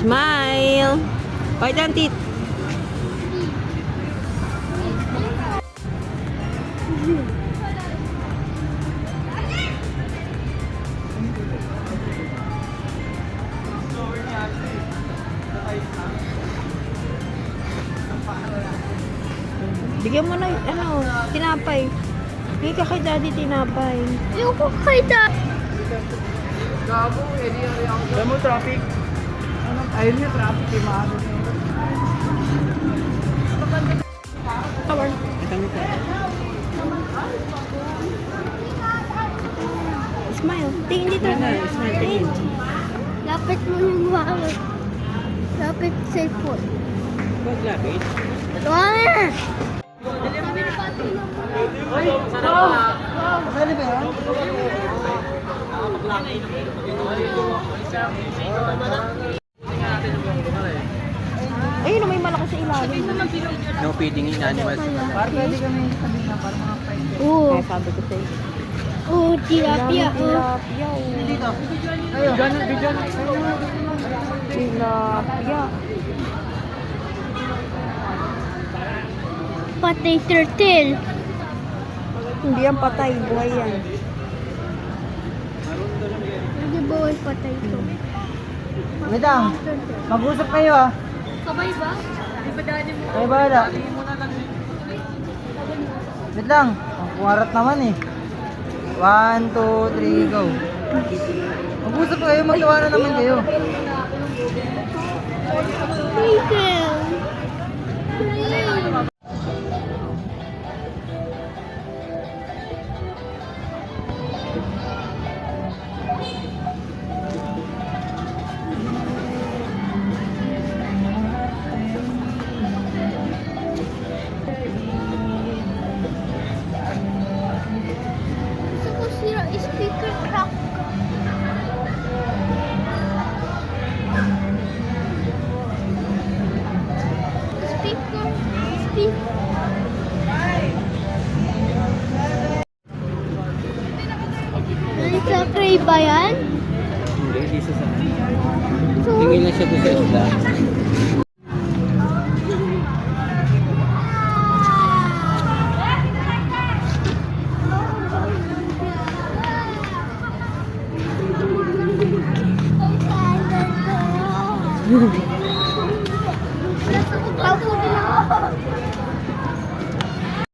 Smile. White ang teeth. Bigyan mo na, tinapay. Bigyan ka kay daddy tinapay. Ayoko kay daddy. Alam mo, traffic. Ayun yung traffic, eh, maano. Power. Smile. Tingin dito. Smile, tingin. Lapit mo yung wallet. Lapit cellphone. Huwag lapit. Wala! Pwede ba yan? Ayun, may malaki sa ilalim. No feeding in animals. Para pwede kami sabihin na para mga friend. Oo. Kaya sabi ko sa'yo. Oo, tilapia. Tilapia. Dito. Ayun. Bidyan. Tilapia. Patay turtle. Hindi yan patay. Buhay yan. Hindi bawal patay ito. Wait lang. Mag-usap kayo ah. Kabay ba? Kayo bahala. Wait lang. Ang kuwarat naman eh. 1, 2, 3, go. Mag-usap kayo. Magtawa na naman kayo. Michael. Gusto ko sira speaker crack. Speaker. Ano sa tray ba yan? Hindi, hindi sa sana. So, Tingin lang siya doon sa isla. Ang